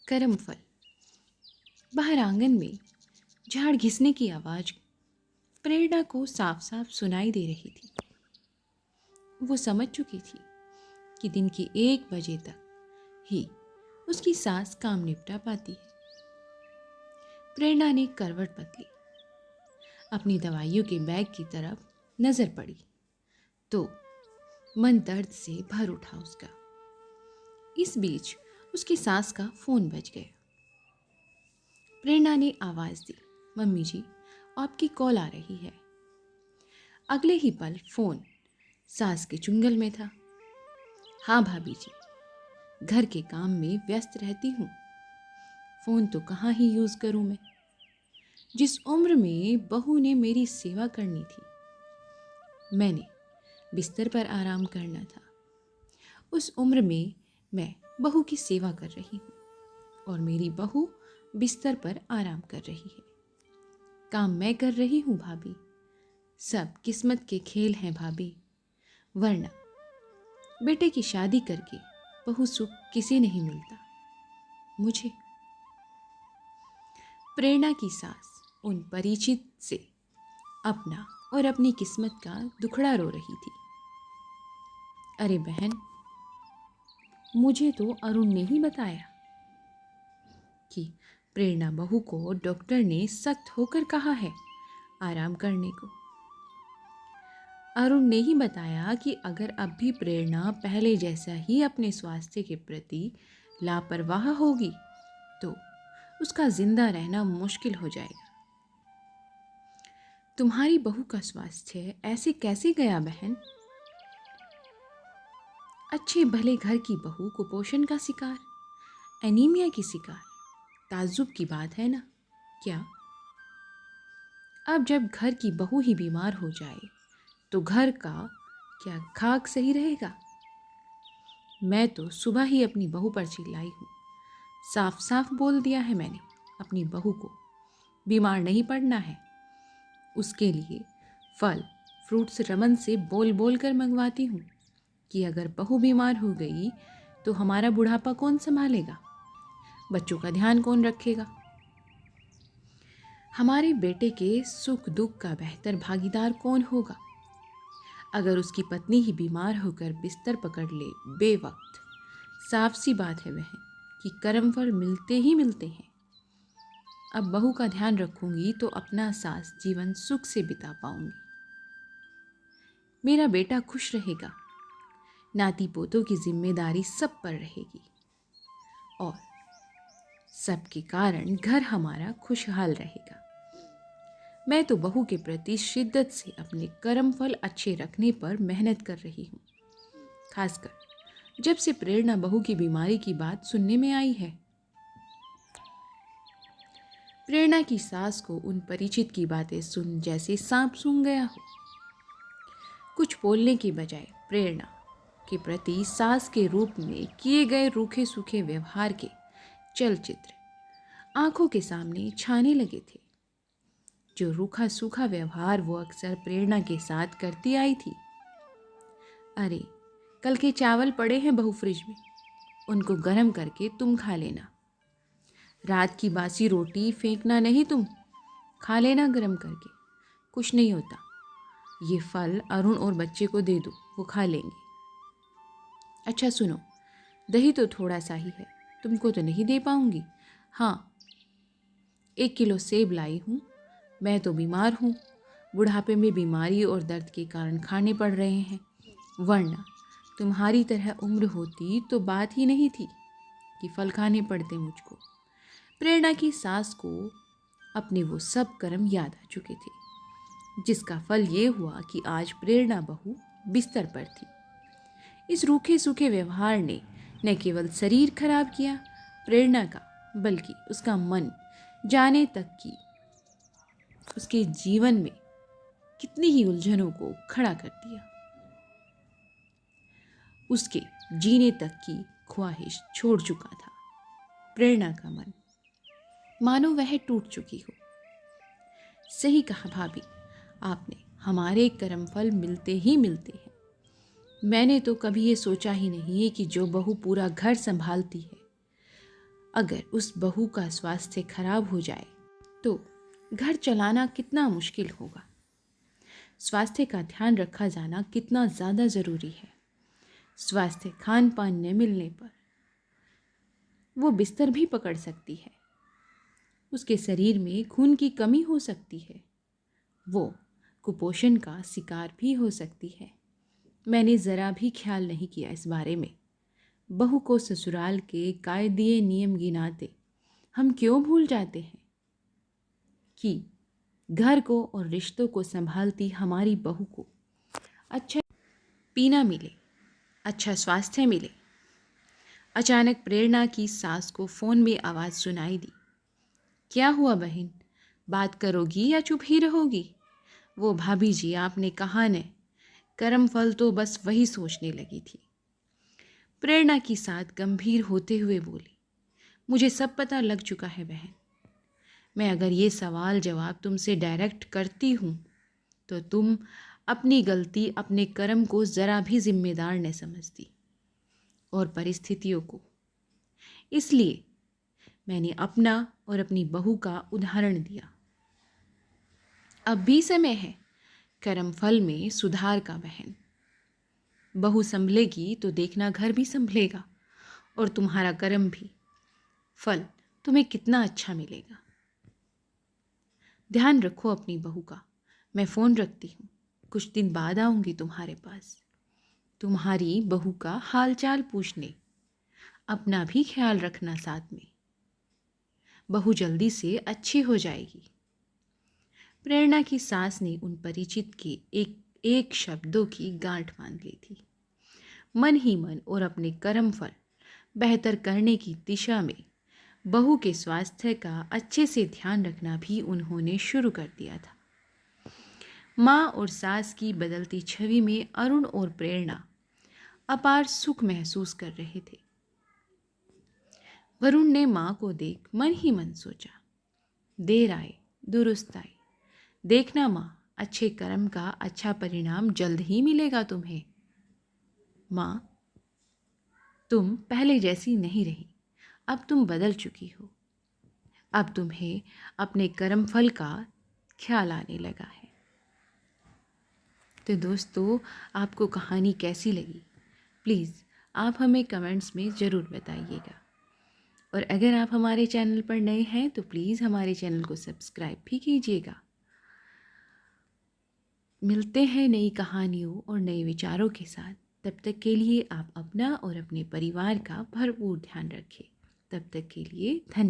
करम फल। बाहर आंगन में झाड़ घिसने की आवाज़ प्रेरणा को साफ साफ सुनाई दे रही थी। वो समझ चुकी थी कि दिन के 1 बजे तक ही उसकी सास काम निपटा पाती है। प्रेरणा ने करवट बदली, अपनी दवाइयों के बैग की तरफ नजर पड़ी तो मन दर्द से भर उठा उसका। इस बीच उसकी सास का फोन बज गया। प्रेरणा ने आवाज दी, मम्मी जी, आपकी कॉल आ रही है। अगले ही पल फोन सास के चुंगल में था। हाँ भाभी जी, घर के काम में व्यस्त रहती हूँ, फोन तो कहाँ ही यूज करूँ मैं। जिस उम्र में बहू ने मेरी सेवा करनी थी, मैंने बिस्तर पर आराम करना था, उस उम्र में मैं बहू की सेवा कर रही हूँ और मेरी बहू बिस्तर पर आराम कर रही है। काम मैं कर रही हूँ भाभी, सब किस्मत के खेल हैं भाभी, वरना बेटे की शादी करके बहू सुख किसी नहीं मिलता मुझे। प्रेरणा की सास उन परिचित से अपना और अपनी किस्मत का दुखड़ा रो रही थी। अरे बहन, मुझे तो अरुण ने ही बताया कि प्रेरणा बहू को डॉक्टर ने सख्त होकर कहा है आराम करने को। अरुण ने ही बताया कि अगर अब भी प्रेरणा पहले जैसा ही अपने स्वास्थ्य के प्रति लापरवाह होगी तो उसका जिंदा रहना मुश्किल हो जाएगा। तुम्हारी बहू का स्वास्थ्य ऐसे कैसे गया बहन? अच्छे भले घर की बहू कुपोषण का शिकार, एनीमिया की शिकार, ताज्जुब की बात है ना क्या? अब जब घर की बहू ही बीमार हो जाए तो घर का क्या खाक सही रहेगा? मैं तो सुबह ही अपनी बहू पर चिल्लाई हूँ। साफ साफ बोल दिया है मैंने अपनी बहू को, बीमार नहीं पड़ना है। उसके लिए फल फ्रूट्स रमन से बोल बोल कर मंगवाती हूँ कि अगर बहू बीमार हो गई तो हमारा बुढ़ापा कौन संभालेगा, बच्चों का ध्यान कौन रखेगा, हमारे बेटे के सुख दुख का बेहतर भागीदार कौन होगा। अगर उसकी पत्नी ही बीमार होकर बिस्तर पकड़ ले बेवक्त, साफ सी बात है बहन कि कर्म फल मिलते ही मिलते हैं। अब बहू का ध्यान रखूंगी तो अपना सास जीवन सुख से बिता पाऊंगी, मेरा बेटा खुश रहेगा, नाती पोतों की जिम्मेदारी सब पर रहेगी और सबके कारण घर हमारा खुशहाल रहेगा। मैं तो बहू के प्रति शिद्दत से अपने कर्म फल अच्छे रखने पर मेहनत कर रही हूँ, खासकर जब से प्रेरणा बहू की बीमारी की बात सुनने में आई है। प्रेरणा की सास को उन परिचित की बातें सुन जैसे सांप सूंघ गया हो। कुछ बोलने की बजाय प्रेरणा के प्रति सास के रूप में किए गए रूखे सूखे व्यवहार के चलचित्र आंखों के सामने छाने लगे थे। जो रूखा सूखा व्यवहार वो अक्सर प्रेरणा के साथ करती आई थी। अरे, कल के चावल पड़े हैं बहू फ्रिज में, उनको गर्म करके तुम खा लेना। रात की बासी रोटी फेंकना नहीं, तुम खा लेना गर्म करके, कुछ नहीं होता। ये फल अरुण और बच्चे को दे दो, वो खा लेंगे। अच्छा सुनो, दही तो थोड़ा सा ही है, तुमको तो नहीं दे पाऊंगी। हाँ, 1 किलो सेब लाई हूँ, मैं तो बीमार हूँ, बुढ़ापे में बीमारी और दर्द के कारण खाने पड़ रहे हैं, वरना तुम्हारी तरह उम्र होती तो बात ही नहीं थी कि फल खाने पड़ते मुझको। प्रेरणा की सास को अपने वो सब कर्म याद आ चुके थे, जिसका फल ये हुआ कि आज प्रेरणा बहू बिस्तर पर थी। इस रूखे सूखे व्यवहार ने न केवल शरीर खराब किया प्रेरणा का, बल्कि उसका मन जाने तक कि उसके जीवन में कितनी ही उलझनों को खड़ा कर दिया। उसके जीने तक की ख्वाहिश छोड़ चुका था प्रेरणा का मन, मानो वह टूट चुकी हो। सही कहा भाभी आपने, हमारे कर्म फल मिलते ही मिलते हैं। मैंने तो कभी ये सोचा ही नहीं कि जो बहू पूरा घर संभालती है, अगर उस बहू का स्वास्थ्य खराब हो जाए तो घर चलाना कितना मुश्किल होगा। स्वास्थ्य का ध्यान रखा जाना कितना ज़्यादा ज़रूरी है। स्वास्थ्य खान पान न मिलने पर वो बिस्तर भी पकड़ सकती है, उसके शरीर में खून की कमी हो सकती है, वो कुपोषण का शिकार भी हो सकती है। मैंने ज़रा भी ख्याल नहीं किया इस बारे में। बहू को ससुराल के कायदे नियम गिनाते हम क्यों भूल जाते हैं कि घर को और रिश्तों को संभालती हमारी बहू को अच्छा पीना मिले, अच्छा स्वास्थ्य मिले। अचानक प्रेरणा की सास को फ़ोन में आवाज़ सुनाई दी। क्या हुआ बहन, बात करोगी या चुप ही रहोगी? वो भाभी जी आपने कहा न, कर्म फल तो बस वही सोचने लगी थी। प्रेरणा की सास गंभीर होते हुए बोली, मुझे सब पता लग चुका है बहन। मैं अगर ये सवाल जवाब तुमसे डायरेक्ट करती हूँ तो तुम अपनी गलती, अपने कर्म को ज़रा भी जिम्मेदार न समझती और परिस्थितियों को। इसलिए मैंने अपना और अपनी बहू का उदाहरण दिया। अब भी समय है कर्म फल में सुधार का बहन। बहू संभलेगी तो देखना घर भी संभलेगा और तुम्हारा कर्म भी। फल तुम्हें कितना अच्छा मिलेगा। ध्यान रखो अपनी बहू का। मैं फ़ोन रखती हूँ, कुछ दिन बाद आऊँगी तुम्हारे पास, तुम्हारी बहू का हाल चाल पूछने। अपना भी ख्याल रखना साथ में। बहू जल्दी से अच्छी हो जाएगी। प्रेरणा की सास ने उन परिचित के एक एक शब्दों की गांठ बांध ली थी। मन ही मन और अपने कर्म फल बेहतर करने की दिशा में बहू के स्वास्थ्य का अच्छे से ध्यान रखना भी उन्होंने शुरू कर दिया था। माँ और सास की बदलती छवि में अरुण और प्रेरणा अपार सुख महसूस कर रहे थे। वरुण ने माँ को देख मन ही मन सोचा, देर आए दुरुस्त आए। देखना माँ, अच्छे कर्म का अच्छा परिणाम जल्द ही मिलेगा तुम्हें। माँ, तुम पहले जैसी नहीं रही, अब तुम बदल चुकी हो। अब तुम्हें अपने कर्म फल का ख्याल आने लगा है। तो दोस्तों, आपको कहानी कैसी लगी प्लीज़ आप हमें कमेंट्स में ज़रूर बताइएगा। और अगर आप हमारे चैनल पर नए हैं तो प्लीज़ हमारे चैनल को सब्सक्राइब भी कीजिएगा। मिलते हैं नई कहानियों और नए विचारों के साथ। तब तक के लिए आप अपना और अपने परिवार का भरपूर ध्यान रखें। तब तक के लिए धन्यवाद।